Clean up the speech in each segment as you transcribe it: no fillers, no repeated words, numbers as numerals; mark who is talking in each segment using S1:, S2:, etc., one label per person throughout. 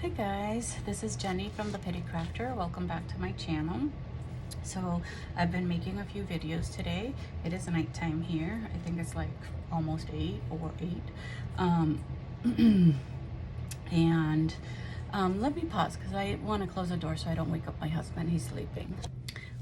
S1: Hi guys, this is Jenny from the Petty Crafter. Welcome back to my channel. So I've been making a few videos today. It is nighttime here. I think it's like almost 8 or 8. And let me pause because I want to close the door so I don't wake up my husband. He's sleeping.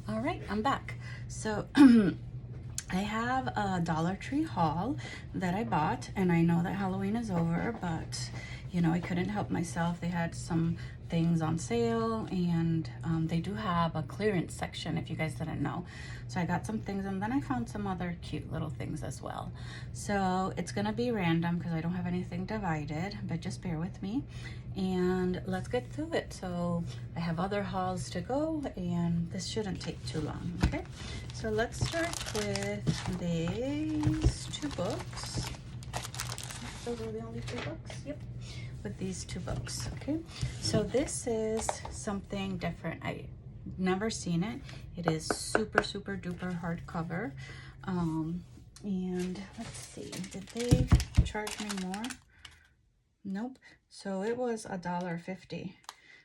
S1: All right, I'm back. So I have a Dollar Tree haul that I bought, and I know that Halloween is over, but you know, I couldn't help myself. They had some things on sale, and they do have a clearance section if you guys didn't know. So I got some things, and then I found some other cute little things as well. So it's gonna be random because I don't have anything divided, but just bear with me and let's get to it. So I have other hauls to go, and this shouldn't take too long. Okay, so let's start with these two books. Those are the only two books. Yep, with these two books. Okay, so this is something different. I never seen it. It is super duper hardcover. And let's see, did they charge me more? Nope. So it was $1.50.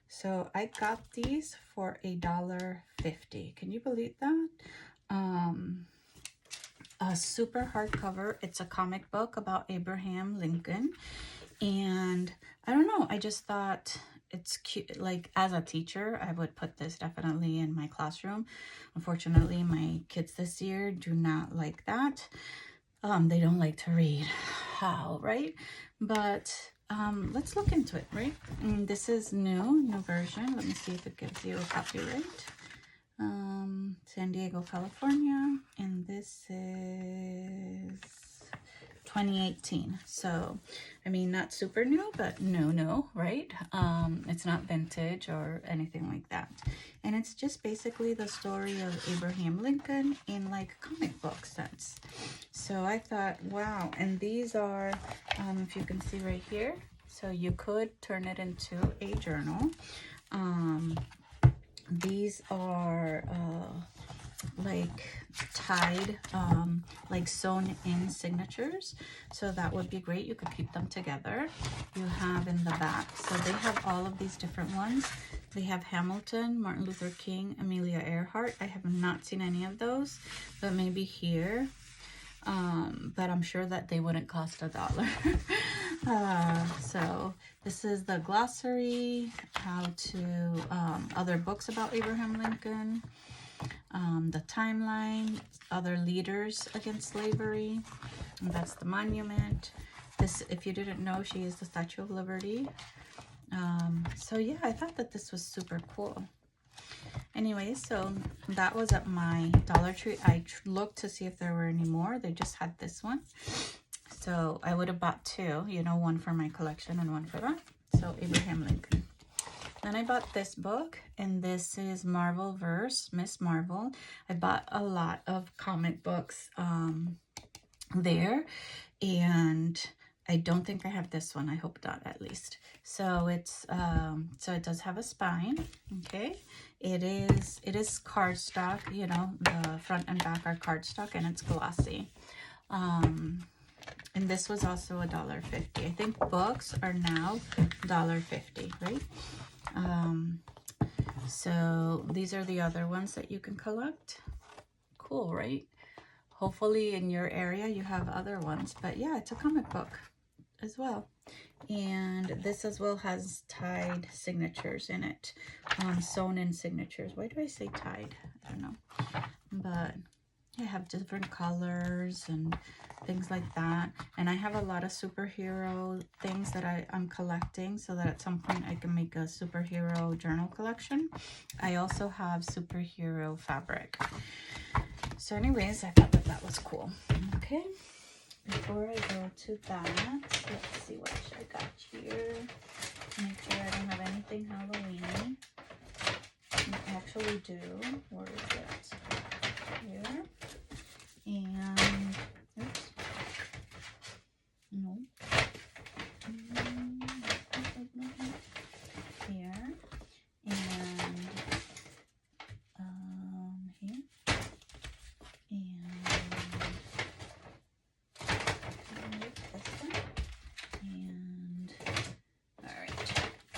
S1: So I got these for $1.50. Can you believe that? A super hardcover. It's a comic book about Abraham Lincoln, and I don't know, I just thought it's cute. Like, as a teacher, I would put this definitely in my classroom. Unfortunately, my kids this year do not like that. They don't like to read. How, right? But let's look into it, right? And this is new version. Let me see if it gives you a copyright. San Diego, California, and this is 2018. So I mean, not super new, but no, right? It's not vintage or anything like that, and it's just basically the story of Abraham Lincoln in like comic book sense. So I thought, wow. And these are if you can see right here, so you could turn it into a journal. These are like tied, like sewn in signatures, so that would be great. You could keep them together. You have in the back, so they have all of these different ones. They have Hamilton, Martin Luther King, Amelia Earhart. I have not seen any of those, but maybe here. But I'm sure that they wouldn't cost $1. So this is the glossary, how to other books about Abraham Lincoln, the timeline, other leaders against slavery, and that's the monument. This, if you didn't know, she is the Statue of Liberty. So yeah, I thought that this was super cool. Anyway, so that was at my Dollar Tree. I looked to see if there were any more. They just had this one. So I would have bought two, you know, one for my collection and one for that. So Abraham Lincoln. Then I bought this book, and this is Marvelverse, Miss Marvel. I bought a lot of comic books there, and I don't think I have this one. I hope not, at least. So it's so it does have a spine. Okay, it is cardstock. You know, the front and back are cardstock, and it's glossy. And this was also $1.50. I think books are now $1.50, right? So these are the other ones that you can collect. Cool, right? Hopefully in your area you have other ones, but yeah, it's a comic book as well. And this as well has tied signatures in it, sewn in signatures. Why do I say tied? I don't know, but I have different colors and things like that. And I have a lot of superhero things that I'm collecting, so that at some point I can make a superhero journal collection. I also have superhero fabric. So anyways, I thought that that was cool. Okay, before I go to that, let's see what I got here. Make sure I don't have anything Halloween. I actually do. Where is it? Here. And oops, no, here, and here, and this one, and all right.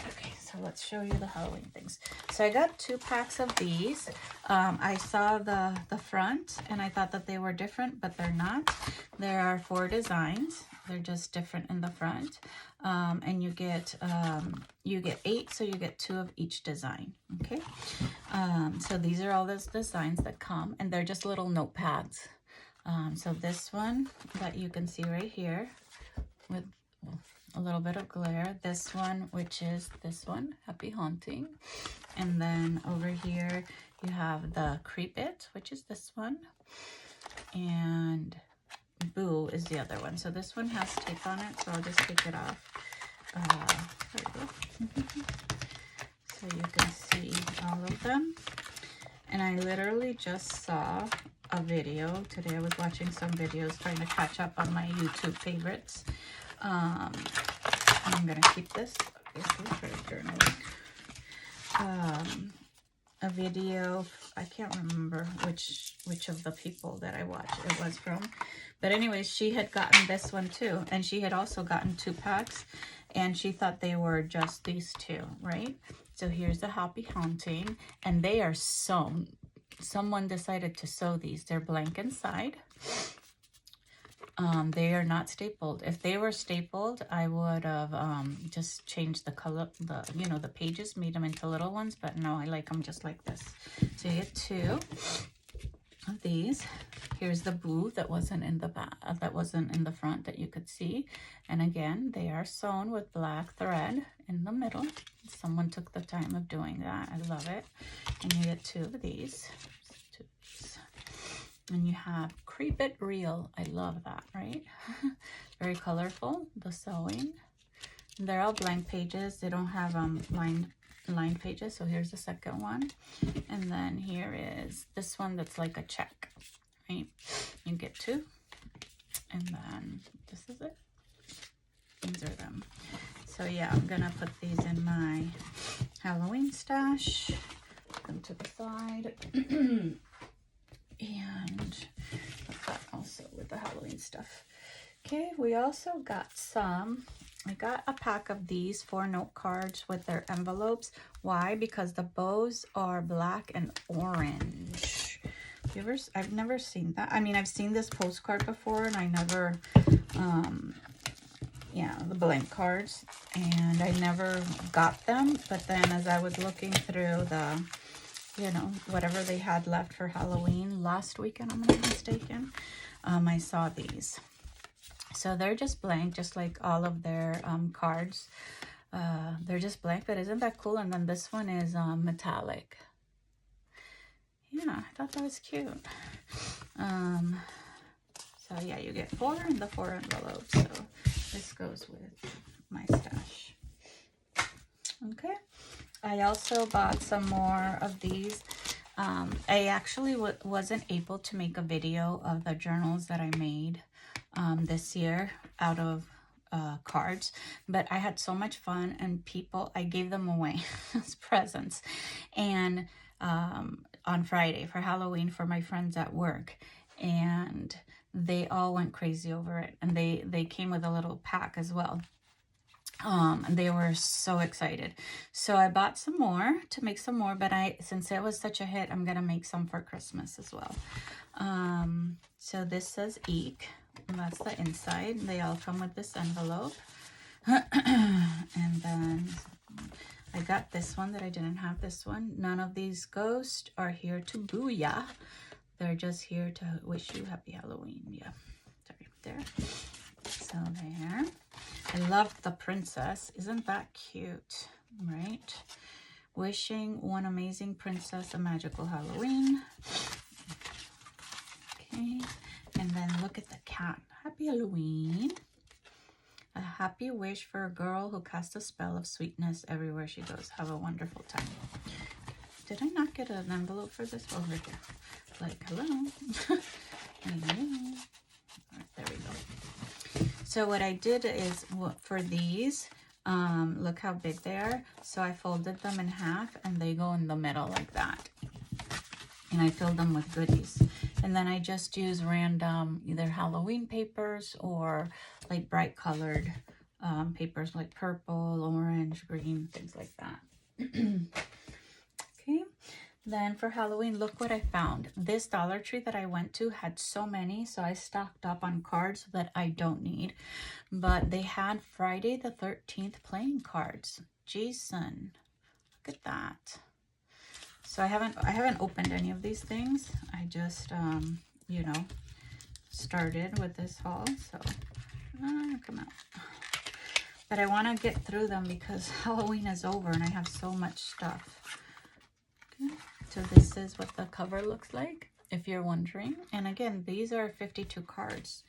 S1: Okay, so let's show you the Halloween things. So I got 2 packs of these. I saw the front and I thought that they were different, but they're not. There are 4 designs. They're just different in the front. And you get 8, so you get 2 of each design. Okay. So these are all those designs that come, and they're just little notepads. So this one that you can see right here with a little bit of glare. This one, which is this one, Happy Haunting. And then over here you have the Creep It, which is this one. And Boo is the other one. So this one has tape on it, so I'll just take it off. There we go. So you can see all of them. And I literally just saw a video today. I was watching some videos trying to catch up on my YouTube favorites. I'm gonna keep this obviously for journaling. A video, I can't remember which of the people that I watched it was from, but anyways, she had gotten this one too, and she had also gotten 2 packs, and she thought they were just these 2, right? So here's the Happy Haunting, and they are sewn. Someone decided to sew these. They're blank inside. They are not stapled. If they were stapled, I would have just changed the color, the pages, made them into little ones, but no, I like them just like this. So you get 2 of these. Here's the Boo that wasn't in the back, that wasn't in the front that you could see. And again, they are sewn with black thread in the middle. Someone took the time of doing that. I love it. And you get 2 of these. And you have Creep It Real. I love that, right? Very colorful, the sewing. They're all blank pages. They don't have lined pages. So here's the second one. And then here is this one that's like a check, right? You get 2. And then this is it. These are them. So yeah, I'm gonna put these in my Halloween stash. Put them to the side. And put that also with the Halloween stuff. Okay, we also got I got a pack of these 4 note cards with their envelopes. Why? Because the bows are black and orange. I've never seen that. I mean, I've seen this postcard before, and I never, the blank cards, and I never got them. But then as I was looking through the, whatever they had left for Halloween last weekend, I'm not mistaken, I saw these. So they're just blank, just like all of their cards. They're just blank, but isn't that cool? And then this one is metallic. Yeah, I thought that was cute. So yeah, you get 4 in the 4 envelopes. So this goes with my stash. Okay. I also bought some more of these. I actually wasn't able to make a video of the journals that I made this year out of cards, but I had so much fun, and I gave them away as presents. And on Friday for Halloween for my friends at work, and they all went crazy over it, and they came with a little pack as well. And they were so excited. So I bought some more to make some more, but since it was such a hit, I'm gonna make some for Christmas as well. So this says Eek, and that's the inside. They all come with this envelope. And then I got this one that I didn't have this one. None of these ghosts are here to booyah. They're just here to wish you happy Halloween. Yeah, sorry, there. So there. I love the princess. Isn't that cute? Right? Wishing one amazing princess a magical Halloween. Okay. And then look at the cat. Happy Halloween. A happy wish for a girl who casts a spell of sweetness everywhere she goes. Have a wonderful time. Did I not get an envelope for this? Over here. Like, hello. Hello. Right, there we go. So what I did is, for these, look how big they are. So I folded them in half, and they go in the middle like that. And I filled them with goodies. And then I just use random either Halloween papers or like bright colored papers like purple, orange, green, things like that. Okay, then for Halloween, look what I found. This Dollar Tree that I went to had so many, so I stocked up on cards that I don't need. But they had Friday the 13th playing cards. Jason, look at that. So I haven't opened any of these things. I just you know, started with this haul, so come out. But I want to get through them because Halloween is over and I have so much stuff. Okay. So this is what the cover looks like, if you're wondering. And again, these are 52 cards,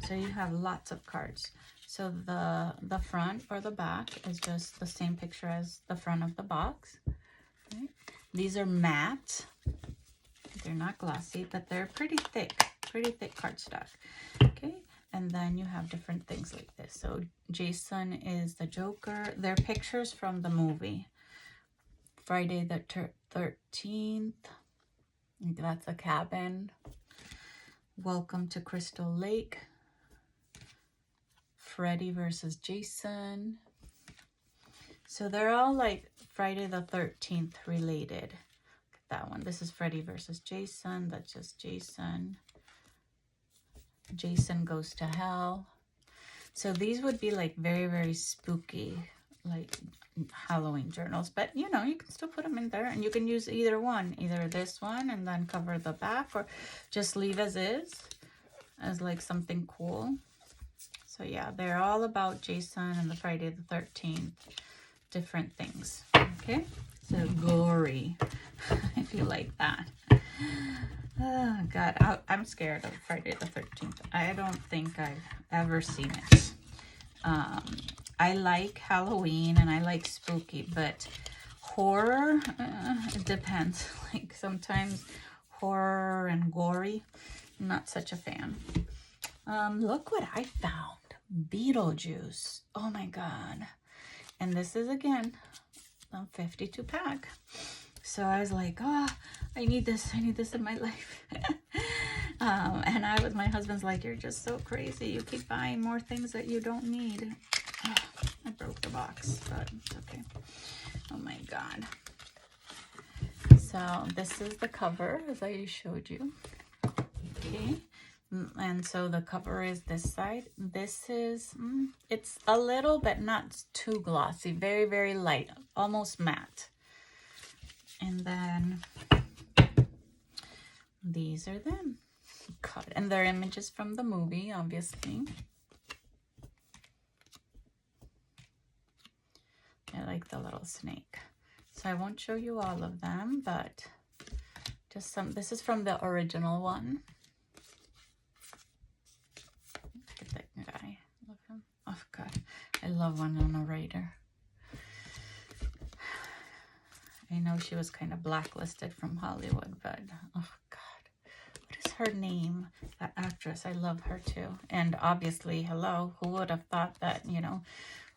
S1: so you have lots of cards. So the front or the back is just the same picture as the front of the box. Okay. These are matte. They're not glossy, but they're pretty thick cardstock. Okay, and then you have different things like this. So Jason is the Joker. They're pictures from the movie Friday the 13th. That's a cabin. Welcome to Crystal Lake. Freddy versus Jason. So they're all like Friday the 13th related. That one. This is Freddy versus Jason. That's just Jason. Jason Goes to Hell. So these would be like very, very spooky, like Halloween journals. But you know, you can still put them in there, and you can use either one, either this one and then cover the back, or just leave as is, as like something cool. So yeah, they're all about Jason and the Friday the 13th, different things. Okay, so gory. If you like that. Oh God, I'm scared of Friday the 13th. I don't think I've ever seen it. I like Halloween and I like spooky, but horror, it depends. Like sometimes horror and gory, I'm not such a fan. Look what I found. Beetlejuice. Oh my God. And this is again a 52 pack. So I was like, oh, I need this in my life. And my husband's like, you're just so crazy. You keep buying more things that you don't need. Oh, I broke the box, but it's okay. Oh my God. So this is the cover, as I showed you. Okay. And so the cover is this side. This is, it's a little, but not too glossy. Very, very light, almost matte. And then these are them. God, and they're images from the movie, obviously. I like the little snake. So I won't show you all of them, but just some. This is from the original one. Look at that guy. Love him. Oh God, I love Winona Ryder. I know she was kind of blacklisted from Hollywood, but oh God, what is her name? That actress, I love her too. And obviously, hello, who would have thought that, you know,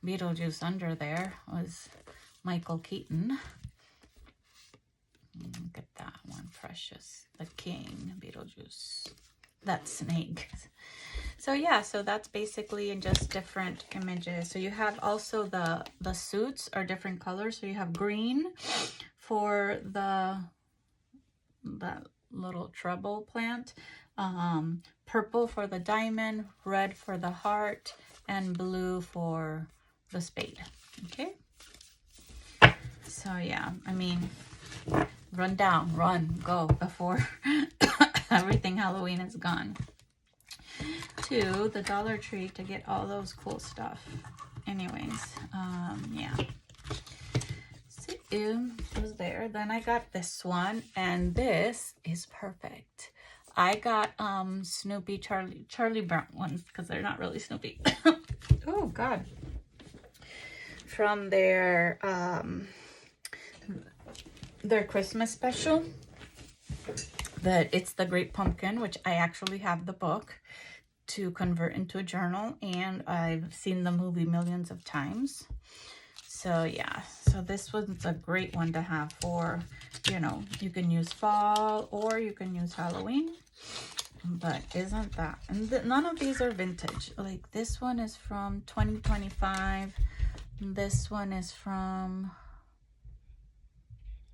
S1: Beetlejuice under there was Michael Keaton. Look at that one, precious. The king, Beetlejuice. That snake. So yeah, so that's basically in just different images. So you have also the suits are different colors. So you have green for the little treble plant, purple for the diamond, red for the heart, and blue for the spade. Okay. So yeah, I mean, run, go before everything Halloween is gone. To the Dollar Tree to get all those cool stuff. Anyways, yeah. So it was there. Then I got this one, and this is perfect. I got Snoopy Charlie Brown ones because they're not really Snoopy. Oh God. From their Christmas special. That it's the Great Pumpkin, which I actually have the book to convert into a journal, and I've seen the movie millions of times. So yeah, so this was a great one to have for, you know, you can use fall or you can use Halloween. But isn't that, and none of these are vintage. Like this one is from 2025. This one is from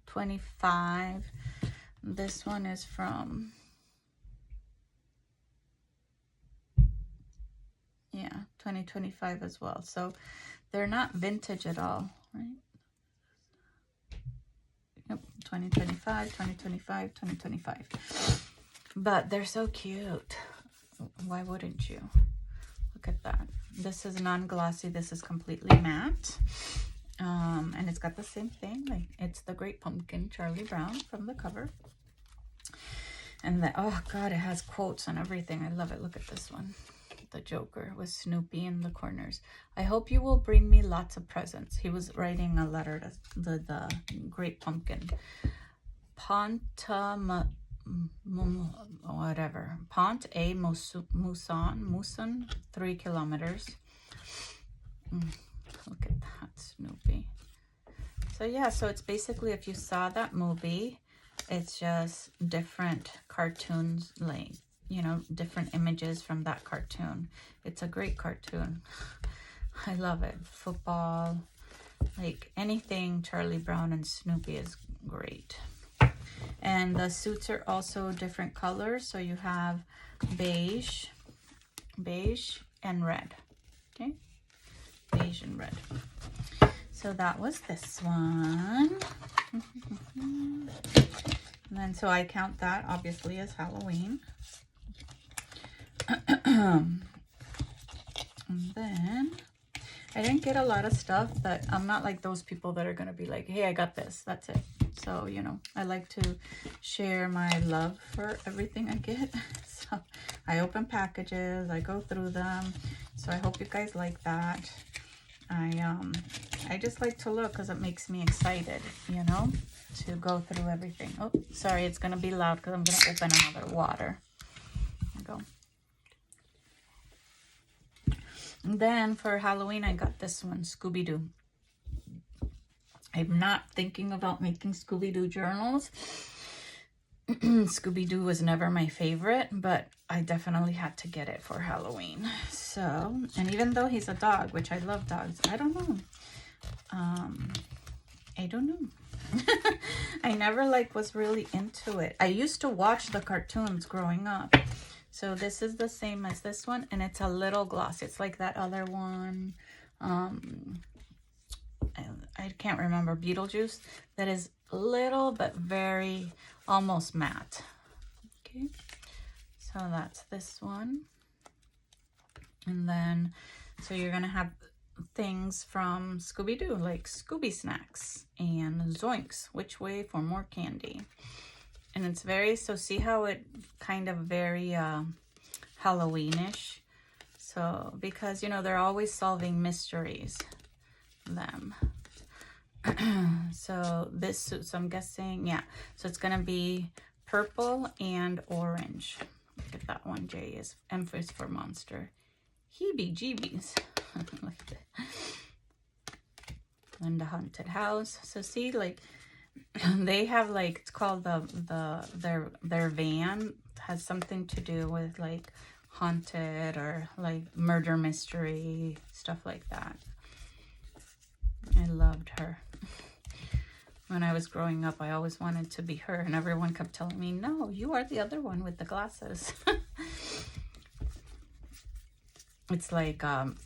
S1: 25. This one is from, yeah, 2025 as well. So they're not vintage at all, right? Yep, 2025, 2025, 2025. But they're so cute. Why wouldn't you? Look at that. This is non-glossy. This is completely matte. And it's got the same thing. Like, it's the Great Pumpkin, Charlie Brown from the cover. And the, oh God, it has quotes and everything. I love it. Look at this one. The Joker with Snoopy in the corners. I hope you will bring me lots of presents. He was writing a letter to the Great Pumpkin. Whatever. Pont a Muson, 3 kilometers. Look at that, Snoopy. So yeah, so it's basically, if you saw that movie, it's just different cartoons, like, you know, different images from that cartoon. It's a great cartoon. I love it. Football, like anything Charlie Brown and Snoopy is great. And the suits are also different colors. So you have beige, and red. Okay, beige and red. So that was this one. And then, so I count that obviously as Halloween. And then I didn't get a lot of stuff, but I'm not like those people that are going to be like, hey, I got this. That's it. So, you know, I like to share my love for everything I get. So I open packages, I go through them. So I hope you guys like that. I just like to look because it makes me excited, you know, to go through everything. Oh, sorry, it's going to be loud because I'm going to open another water. There we go. And then for Halloween, I got this one, Scooby-Doo. I'm not thinking about making Scooby-Doo journals. Scooby-Doo was never my favorite, but I definitely had to get it for Halloween. So, and even though he's a dog, which I love dogs, I don't know. I don't know. I never was really into it. I used to watch the cartoons growing up. So this is the same as this one, and it's a little glossy. It's like that other one. I can't remember, Beetlejuice. That is little but very almost matte. Okay, so that's this one. And then, so you're gonna have things from Scooby-Doo, like Scooby Snacks and Zoinks, Which Way for More Candy. And it's very, so see how it kind of very Halloweenish. So, because, you know, they're always solving mysteries, them. So this suit, so I'm guessing, yeah. So it's going to be purple and orange. Look at that one, J is emphasis for monster. Heebie-jeebies. Look at that. And the haunted house. So see, like, they have like, it's called their van has something to do with like haunted or like murder mystery, stuff like that. I loved her. When I was growing up, I always wanted to be her, and everyone kept telling me, no, you are the other one with the glasses. It's like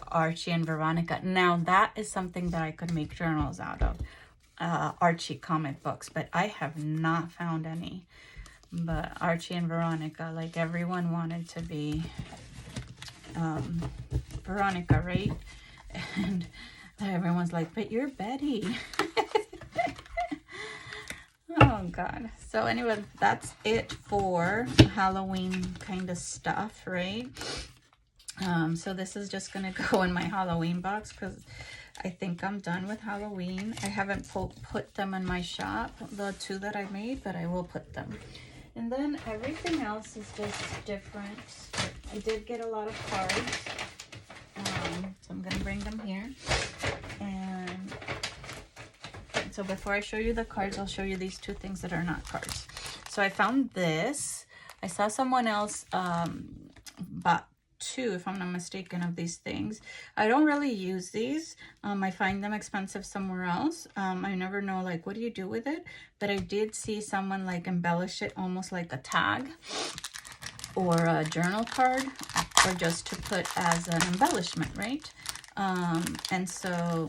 S1: Archie and Veronica. Now that is something that I could make journals out of. Archie comic books, but I have not found any. But Archie and Veronica, like everyone wanted to be Veronica, right? And everyone's like, but you're Betty. Oh God. So anyway, that's it for Halloween kind of stuff, right? So this is just gonna go in my Halloween box because I think I'm done with Halloween. I haven't put them in my shop, the two that I made, but I will put them. And then everything else is just different. I did get a lot of cards. So I'm gonna bring them here. And so before I show you the cards, I'll show you these two things that are not cards. So I found this. I saw someone else bought 2, if I'm not mistaken, of these things. I don't really use these. I find them expensive somewhere else. I never know, like, what do you do with it? But I did see someone like embellish it almost like a tag or a journal card, or just to put as an embellishment, right? And so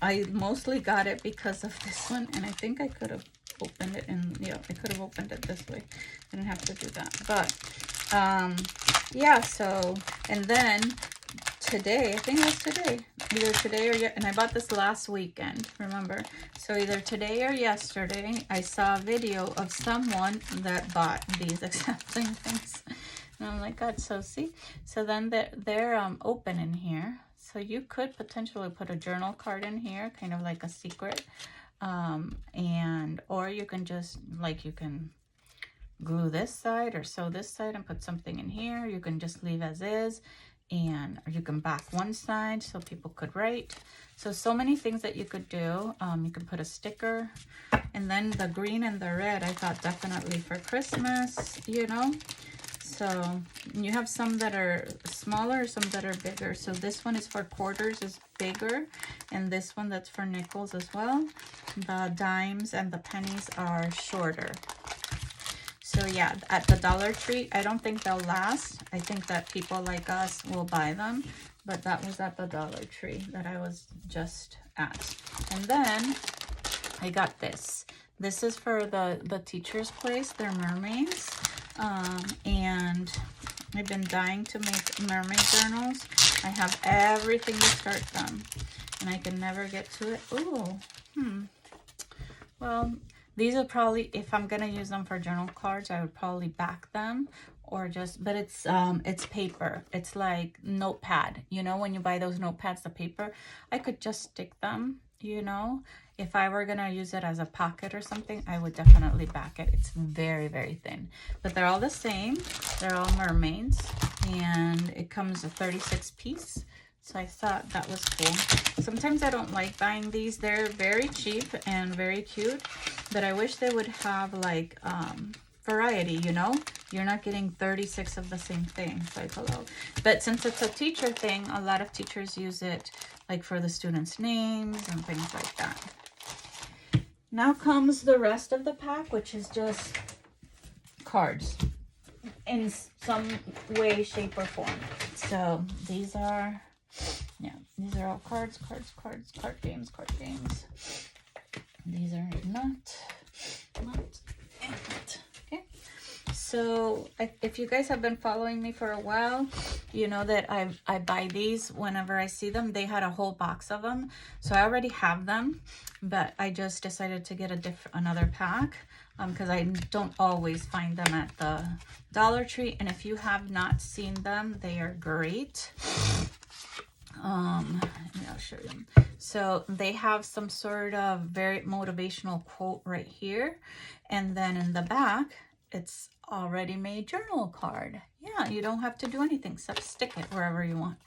S1: I mostly got it because of this one, and I think I could have opened it, and yeah, I could have opened it this way. I didn't have to do that. But yeah, so, and then today, I think it was today, either today or and I bought this last weekend, remember? So either today or yesterday, I saw a video of someone that bought these exact same things. And I'm like, God, so see? So then they're open in here. So you could potentially put a journal card in here, kind of like a secret. Or you can just, like, you can glue this side or sew this side and put something in here. You can just leave as is, or you can back one side so people could write. So many things that you could do. You can put a sticker, and then the green and the red, I thought definitely for Christmas, you know. So you have some that are smaller, some that are bigger. So this one is for quarters, is bigger, and this one that's for nickels as well. The dimes and the pennies are shorter. So yeah, at the Dollar Tree, I don't think they'll last. I think that people like us will buy them, but that was at the Dollar Tree that I was just at. And then I got this. This is for the teacher's place. They're mermaids. And I've been dying to make mermaid journals. I have everything to start them, and I can never get to it. Ooh, well, these are probably, if I'm gonna use them for journal cards, I would probably back them, or just, but it's paper. It's like notepad. You know, when you buy those notepads, the paper, I could just stick them, you know. If I were gonna use it as a pocket or something, I would definitely back it. It's very, very thin, but they're all the same. They're all mermaids, and it comes a 36 piece. So I thought that was cool. Sometimes I don't like buying these. They're very cheap and very cute, but I wish they would have like variety, you know? You're not getting 36 of the same thing. It's like, hello. But since it's a teacher thing, a lot of teachers use it like for the students' names and things like that. Now comes the rest of the pack, which is just cards in some way, shape, or form. So these are, yeah, these are all cards, card games. These are not. Okay. So if you guys have been following me for a while, you know that I buy these whenever I see them. They had a whole box of them, so I already have them, but I just decided to get another pack because I don't always find them at the Dollar Tree. And if you have not seen them, they are great. I'll show you. So they have some sort of very motivational quote right here, and then in the back it's already made journal card. Yeah, you don't have to do anything except stick it wherever you want.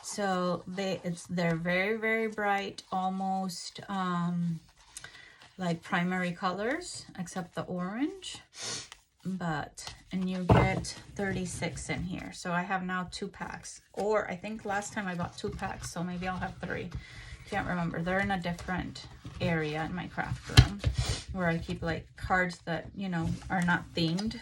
S1: So they're very, very bright, almost like primary colors, except the orange. And you get 36 in here. So I have now 2 packs, or I think last time I bought 2 packs, so maybe I'll have 3. Can't remember. They're in a different area in my craft room where I keep like cards that, you know, are not themed.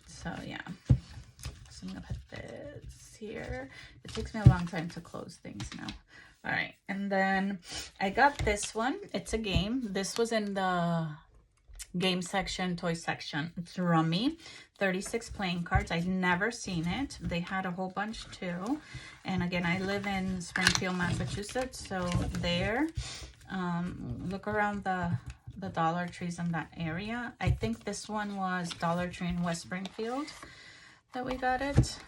S1: So yeah, so I'm gonna put this here. It takes me a long time to close things now. All right, and then I got this one. It's a game. This was in the game section, toy section. It's Rummy, 36 playing cards. I've never seen it. They had a whole bunch too. And again, I live in Springfield, Massachusetts, so there. Look around the Dollar Trees in that area. I think this one was Dollar Tree in West Springfield that we got it.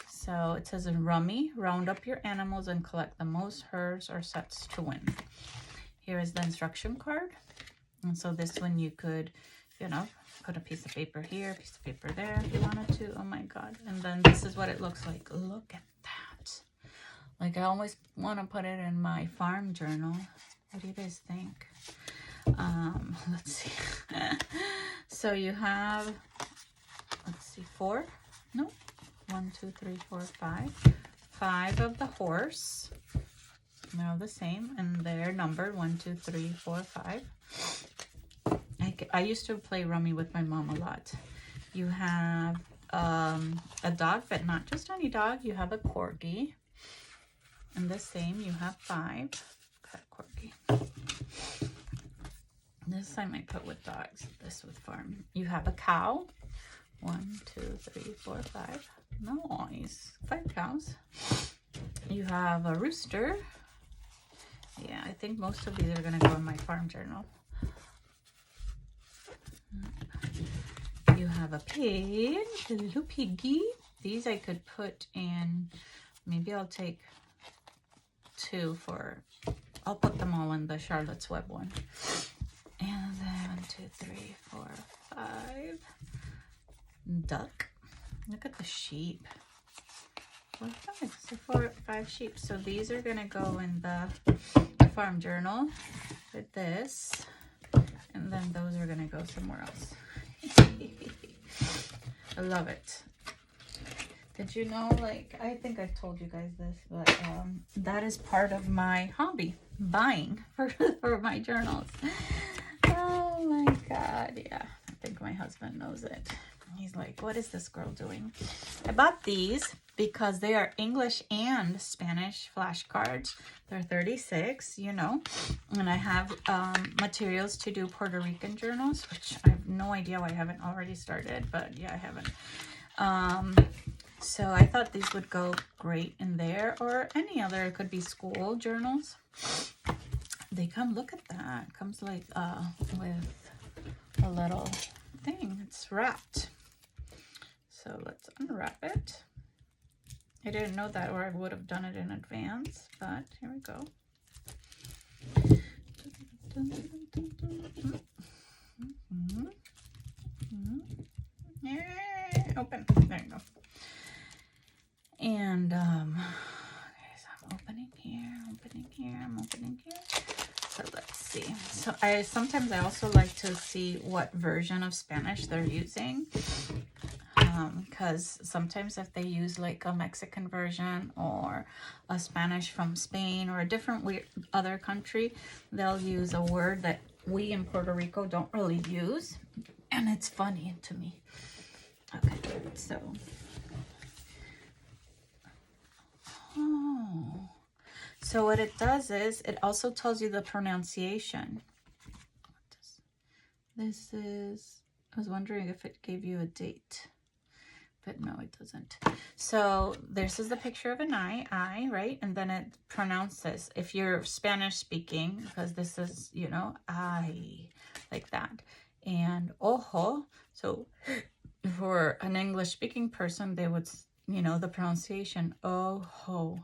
S1: So it says in Rummy, round up your animals and collect the most herds or sets to win. Here is the instruction card. And so this one you could, you know, put a piece of paper here, a piece of paper there if you wanted to. Oh my God. And then this is what it looks like. Look at that. Like I always want to put it in my farm journal. What do you guys think? Let's see. So you have let's see, 4. No, 1, 2, 3, 4, 5. 5 of the horse. They're all the same, and they're numbered 1, 2, 3, 4, 5. I used to play rummy with my mom a lot. You have a dog, but not just any dog. You have a corgi. And the same, you have 5. Got a corgi. This I might put with dogs. This with farm. You have a cow. 1, 2, 3, 4, 5. Nice. 5 cows. You have a rooster. Yeah, I think most of these are going to go in my farm journal. You have a pig, a little piggy. These I could put in, maybe I'll take 2 for, I'll put them all in the Charlotte's Web one. And then 1, 2, 3, 4, 5. Duck. Look at the sheep. 4, 5. So 4, 5 sheep. So these are going to go in the farm journal with this. And then those are going to go somewhere else. I love it. Did you know, like, I think I've told you guys this, but that is part of my hobby, buying for my journals. Oh my God, yeah. I think my husband knows it. He's like, what is this girl doing? I bought these because they are English and Spanish flashcards. They're 36, you know, and I have materials to do Puerto Rican journals, which I have no idea why I haven't already started, but yeah, I haven't. So I thought these would go great in there, or any other. It could be school journals. They come, look at that. It comes like with a little thing. It's wrapped. So let's unwrap it. I didn't know that, or I would have done it in advance, but here we go. Yeah, open. There you go. And okay, so I'm opening here, I'm opening here. So let's see. So sometimes I also like to see what version of Spanish they're using. Because sometimes if they use like a Mexican version or a Spanish from Spain or a different other country, they'll use a word that we in Puerto Rico don't really use. And it's funny to me. Okay, so. Oh. So what it does is it also tells you the pronunciation. This is, I was wondering if it gave you a date. But no, it doesn't. So this is the picture of an I, right? And then it pronounces, if you're Spanish speaking, because this is, you know, I, like that. And ojo, so for an English speaking person, they would, you know, the pronunciation, ojo.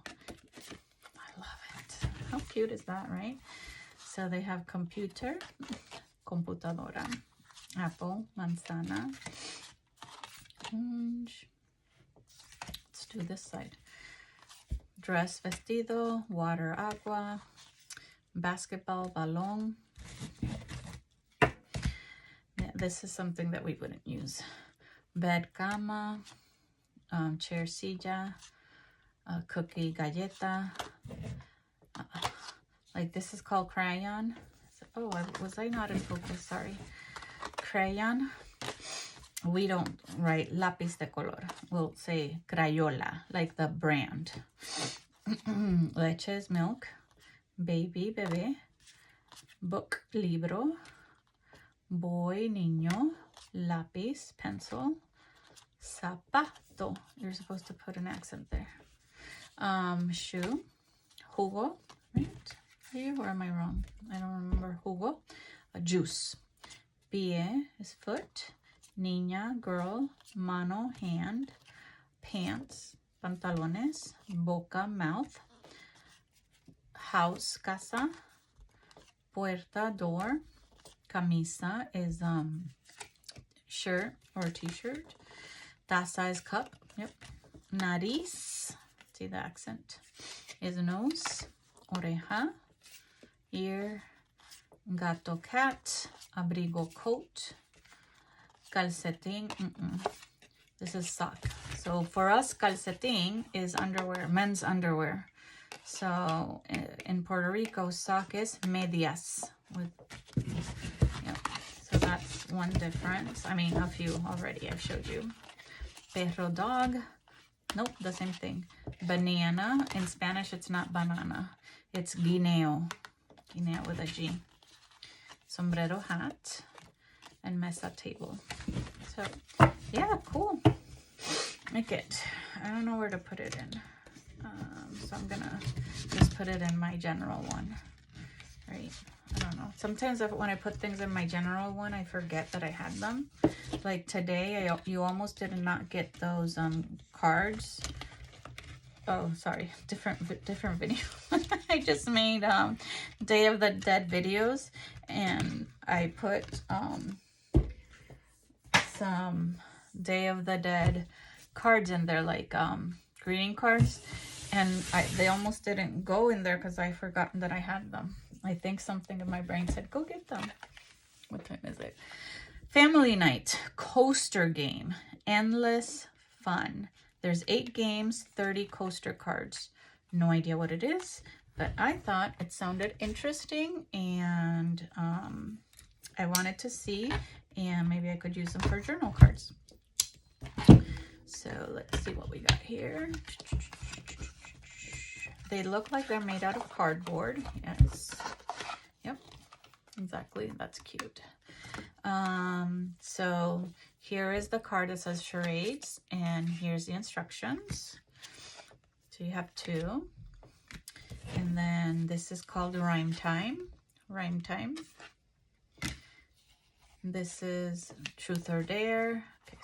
S1: I love it. How cute is that, right? So they have computer, computadora, apple, manzana. Let's do this side. Dress, vestido, water, agua, basketball, balón. Yeah, this is something that we wouldn't use. Bed, cama, chair, silla, cookie, galleta. Like this is called crayon. Oh, was I not in focus? Sorry. Crayon. We don't write lápiz de color. We'll say Crayola, like the brand. Leche is milk. Baby, bebé. Book, libro. Boy, niño. Lápiz, pencil. Zapato. You're supposed to put an accent there. Shoe. Jugo, right? Here, or am I wrong? I don't remember. Jugo. Juice. Pie is foot. Niña, girl. Mano, hand. Pants, pantalones. Boca, mouth. House, casa. Puerta, door. Camisa is shirt or t-shirt. Taza is cup. Yep. Nariz, see the accent, is nose. Oreja, ear. Gato, cat. Abrigo, coat. Calcetín, This is sock. So for us, calcetín is underwear, men's underwear. So in Puerto Rico, sock is medias. Yep. So that's one difference. I mean, a few already I've showed you. Perro, dog. Nope, the same thing. Banana. In Spanish, it's not banana. It's guineo. Guineo with a G. Sombrero, hat. And mesa, table. So, yeah, cool. Make it. I don't know where to put it in. So I'm gonna just put it in my general one. Right? I don't know. Sometimes when I put things in my general one, I forget that I had them. Like today, you almost did not get those cards. Oh, sorry, different video. I just made Day of the Dead videos, and I put some Day of the Dead cards in there, like greeting cards, and they almost didn't go in there because I forgot that I had them. I think something in my brain said, go get them. What time is it? Family night, coaster game, endless fun. There's 8 games, 30 coaster cards. No idea what it is, but I thought it sounded interesting, and I wanted to see, and maybe I could use them for journal cards. So let's see what we got here. They look like they're made out of cardboard. Yes. Yep. Exactly. That's cute. So here is the card that says charades, and here's the instructions. So you have 2. And then this is called rhyme time. Rhyme time. This is truth or dare. Okay,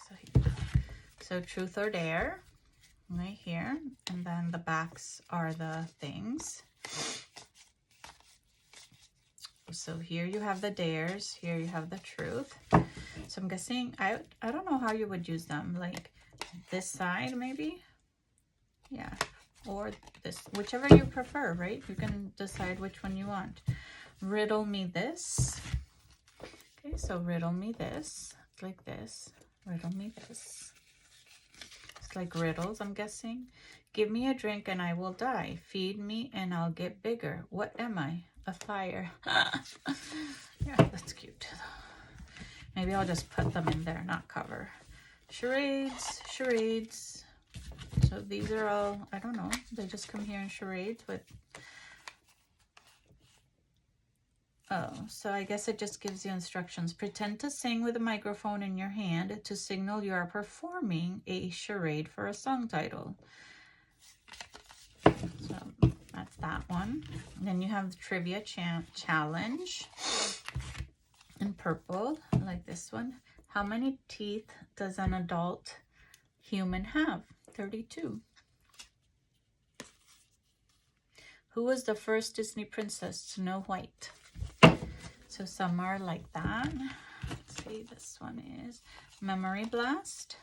S1: so truth or dare. Right here, and then the backs are the things. So here you have the dares, here you have the truth. So I'm guessing, I don't know how you would use them, like this side maybe, yeah, or this, whichever you prefer, right? You can decide which one you want. Riddle me this. Okay, so riddle me this, like this, riddle me this. Like riddles, I'm guessing. Give me a drink and I will die. Feed me and I'll get bigger. What am I? A fire. Yeah, that's cute. Maybe I'll just put them in there, not cover. Charades, charades. So these are all, I don't know, they just come here in charades with, oh, so I guess it just gives you instructions. Pretend to sing with a microphone in your hand to signal you are performing a charade for a song title. So that's that one. And then you have the trivia challenge in purple, like this one. How many teeth does an adult human have? 32. Who was the first Disney princess? Snow White. So some are like that. Let's see, this one is Memory Blast.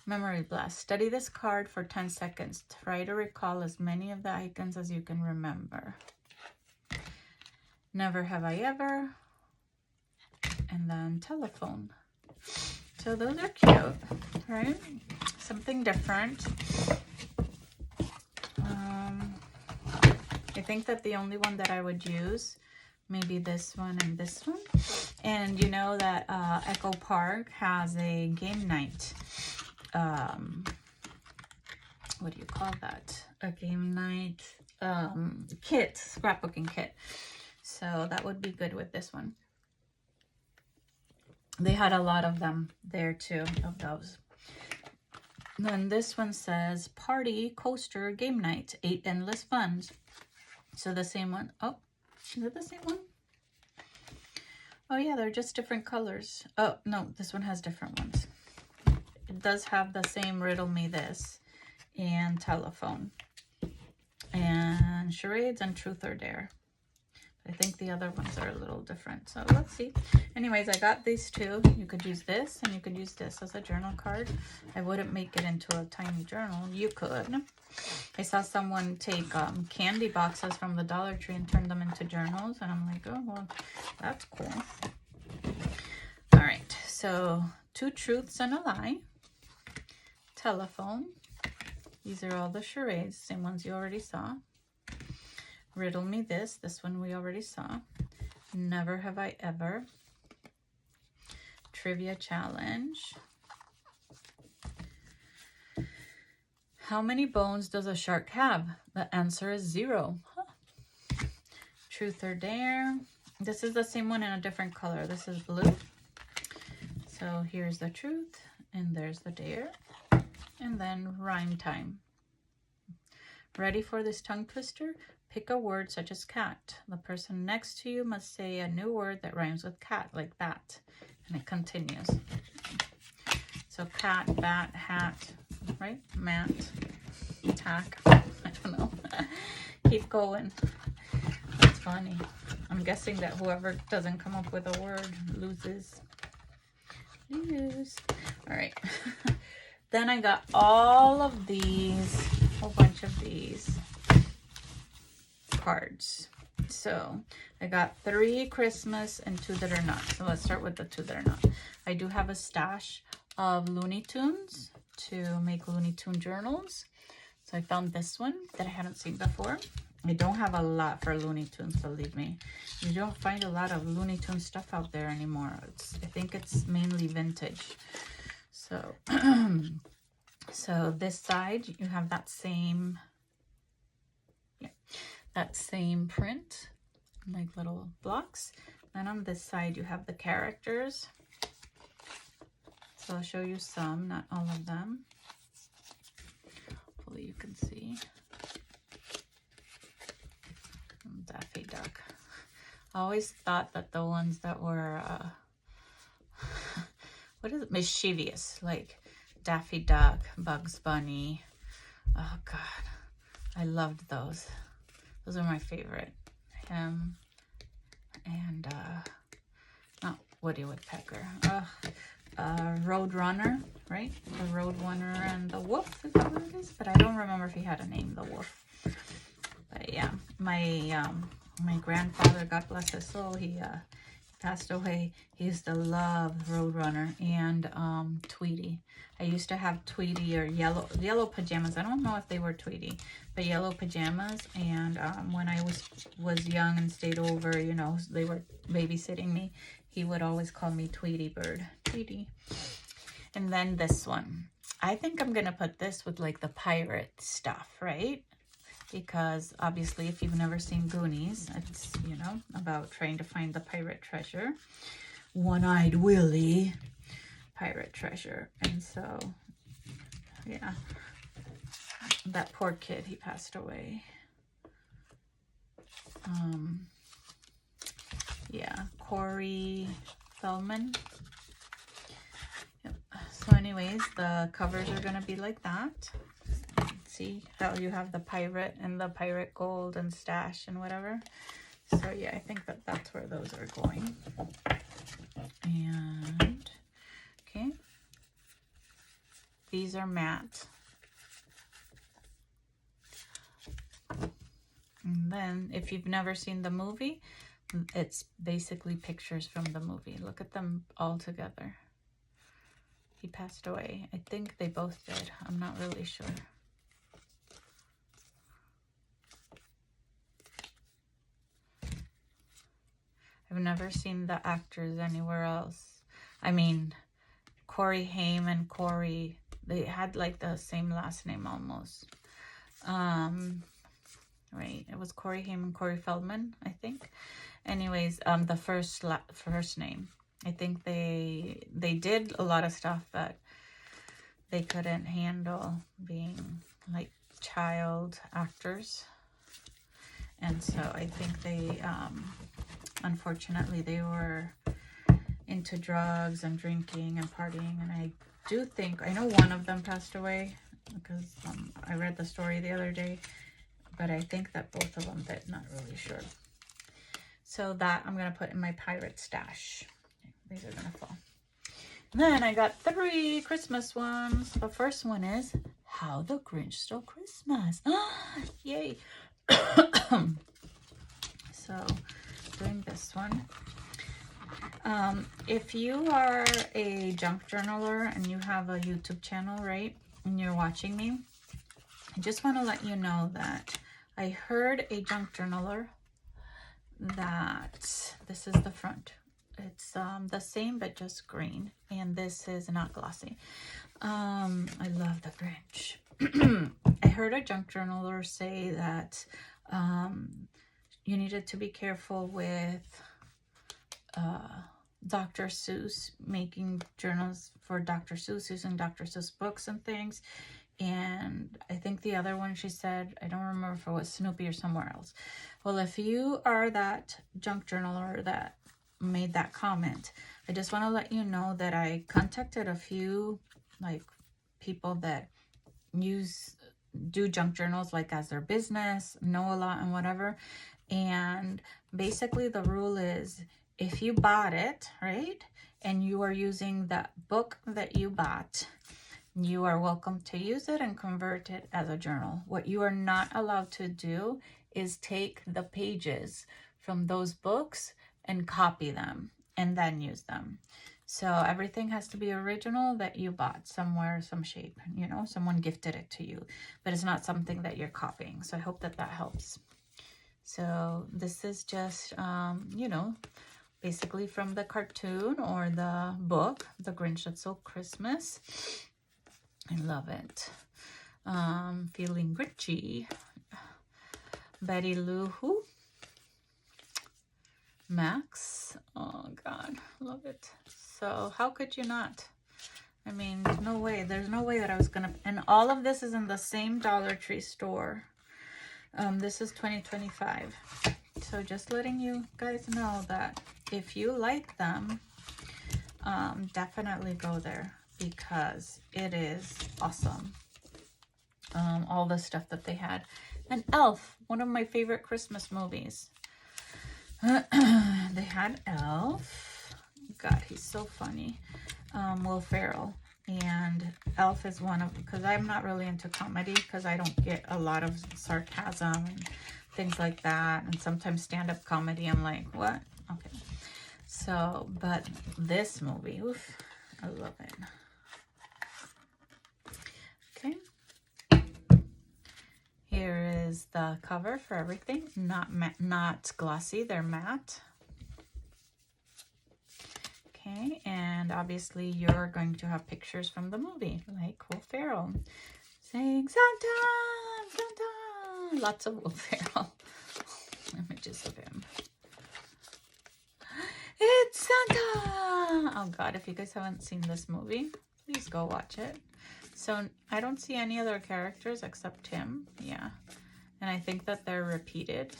S1: Memory Blast. Study this card for 10 seconds. Try to recall as many of the icons as you can remember. Never Have I Ever. And then telephone. So those are cute, right? Something different. I think that the only one that I would use, maybe this one and this one. And you know that Echo Park has a game night. What do you call that? A game night kit, scrapbooking kit. So that would be good with this one. They had a lot of them there too, of those. Then this one says party coaster game night, 8 endless funs. So the same one. Oh, is it the same one? Oh yeah, they're just different colors. Oh no, this one has different ones. It does have the same riddle me this and telephone and charades and truth or dare. I think the other ones are a little different. So let's see. Anyways, I got these two. You could use this and you could use this as a journal card. I wouldn't make it into a tiny journal. You could. I saw someone take candy boxes from the Dollar Tree and turn them into journals. And I'm like, oh, well, that's cool. All right. So 2 truths and a lie. Telephone. These are all the charades, same ones you already saw. Riddle Me This. This one we already saw. Never Have I Ever. Trivia Challenge. How many bones does a shark have? The answer is 0. Huh. Truth or Dare. This is the same one in a different color. This is blue. So here's the truth, and there's the dare. And then rhyme time. Ready for this tongue twister? Pick a word such as cat. The person next to you must say a new word that rhymes with cat, like bat. And it continues. So cat, bat, hat, right? Mat, tack. I don't know. Keep going. That's funny. I'm guessing that whoever doesn't come up with a word loses. Lose. All right. Then I got all of these, a whole bunch of these cards. So I got 3 Christmas and 2 that are not. So let's start with the 2 that are not. I do have a stash of Looney Tunes to make Looney Tune journals. So I found this one that I hadn't seen before. I don't have a lot for Looney Tunes, believe me. You don't find a lot of Looney Tune stuff out there anymore. I think it's mainly vintage. So, so this side, you have that same, that same print, like little blocks. Then on this side, you have the characters. So I'll show you some, not all of them. Hopefully you can see. Daffy Duck. I always thought that the ones that were, what is it? Mischievous, like Daffy Duck, Bugs Bunny. Oh God, I loved those. Those are my favorite. Him and not Woody Woodpecker. Roadrunner, right? The Roadrunner and the Wolf, is that what it is? But I don't remember if he had a name, the Wolf. But yeah, my grandfather, God bless his soul, he passed away. He used to love Roadrunner and Tweety. I used to have Tweety or yellow pajamas. I don't know if they were Tweety, but yellow pajamas. And when I was young and stayed over, you know, they were babysitting me, he would always call me Tweety Bird. Tweety. And then this one. I think I'm going to put this with like the pirate stuff, right? Because obviously if you've never seen Goonies, it's, you know, about trying to find the pirate treasure. One-Eyed Willie, pirate treasure. And so, yeah, that poor kid, he passed away. Yeah, Corey Feldman. Yep. So anyways, the covers are going to be like that. See how you have the pirate and the pirate gold and stash and whatever. So yeah, I think that that's where those are going. And okay, these are matte. And then if you've never seen the movie, it's basically pictures from the movie. Look at them all together. He passed away. I think they both did. I'm not really sure. I've never seen the actors anywhere else. I mean, Corey Haim and Corey, they had like the same last name almost. Right, it was Corey Haim and Corey Feldman, I think. Anyways, the first name. I think they did a lot of stuff that they couldn't handle being like child actors. And so I think they, unfortunately, they were into drugs and drinking and partying. And I do think, I know one of them passed away because I read the story the other day, but I think that both of them did, not really sure. So that I'm going to put in my pirate stash. These are going to fall. Then I got 3 Christmas ones. The first one is How the Grinch Stole Christmas. Yay. So doing this one. If you are a junk journaler and you have a YouTube channel, right? and you're watching me, I just want to let you know that I heard a junk journaler that this is the front. It's the same but just green, and this is not glossy. I love the Grinch. I heard a junk journaler say that you needed to be careful with Dr. Seuss, making journals for Dr. Seuss, using Dr. Seuss books and things. And I think the other one she said, I don't remember if it was Snoopy or somewhere else. Well, if you are that junk journaler that made that comment, I just want to let you know that I contacted a few like people that do junk journals like as their business, know a lot and whatever. And basically the rule is, if you bought it, right, and you are using that book that you bought, you are welcome to use it and convert it as a journal. What you are not allowed to do is take the pages from those books and copy them and then use them. So everything has to be original that you bought somewhere, some shape, you know, someone gifted it to you, but it's not something that you're copying. So I hope that that helps. So this is just, you know, basically from the cartoon or the book, The Grinch That Stole Christmas. I love it. Feeling Grinchy. Betty Lou Who? Max. Oh God, love it. So how could you not? I mean, no way. There's no way that I was gonna. And all of this is in the same Dollar Tree store. This is 2025. So just letting you guys know that if you like them, definitely go there because it is awesome. All the stuff that they had. And Elf, one of my favorite Christmas movies. They had Elf. God, he's so funny. Will Ferrell. And Elf is one of, because I'm not really into comedy because I don't get a lot of sarcasm and things like that. And sometimes stand-up comedy, I'm like, what? Okay. So, but this movie, oof, I love it. Okay. Here is the cover for everything. Not glossy, they're matte. Okay, and obviously you're going to have pictures from the movie, like Will Ferrell saying Santa, Santa. Lots of Will Ferrell images of him. It's Santa. Oh God, if you guys haven't seen this movie, please go watch it. So I don't see any other characters except him. Yeah, and I think that they're repeated.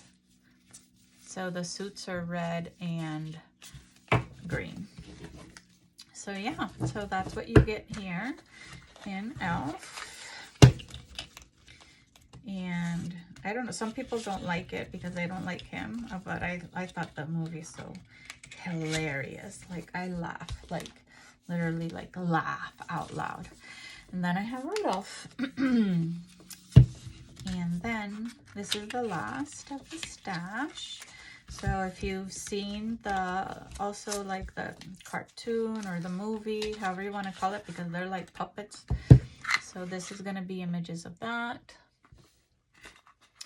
S1: So the suits are red and green. So yeah, so that's what you get here in Elf. And I don't know, some people don't like it because they don't like him, but I thought the movie so hilarious. Like I laugh, like literally like laugh out loud. And then I have Rudolph. And then this is the last of the stash. So if you've seen also like the cartoon or the movie, however you want to call it, because they're like puppets. So this is going to be images of that.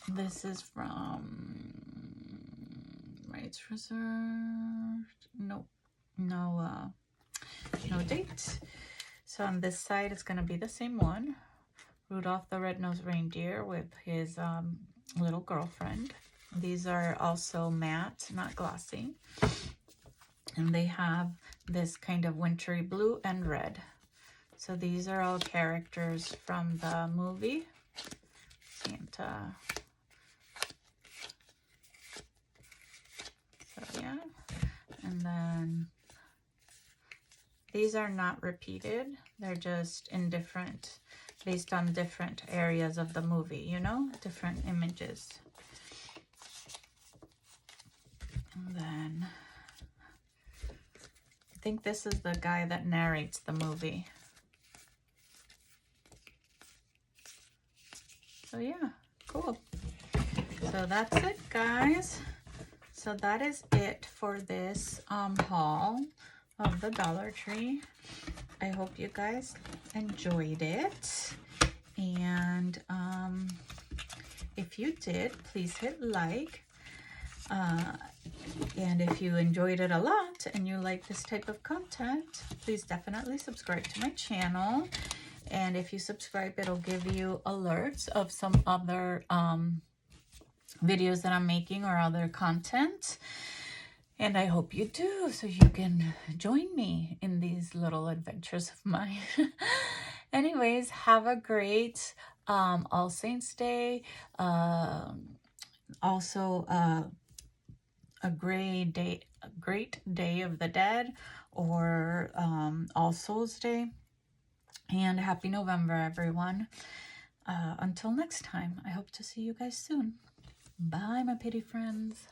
S1: This is from Rights Reserved. No date. So on this side, it's going to be the same one. Rudolph the Red-Nosed Reindeer with his little girlfriend. These are also matte, not glossy. And they have this kind of wintry blue and red. So these are all characters from the movie. Santa. So yeah. And then these are not repeated. They're just in different, based on different areas of the movie, you know, different images. And then I think this is the guy that narrates the movie. So yeah, cool. So that's it, guys. So that is it for this haul of the Dollar Tree. I hope you guys enjoyed it. And if you did, please hit like. And if you enjoyed it a lot and you like this type of content, please definitely subscribe to my channel. And if you subscribe, it'll give you alerts of some other videos that I'm making or other content. And I hope you do, so you can join me in these little adventures of mine. Anyways, have a great All Saints Day. Also, a great day of the dead, or All Souls Day. And happy November, everyone. Until next time, I hope to see you guys soon. Bye, my pretty friends.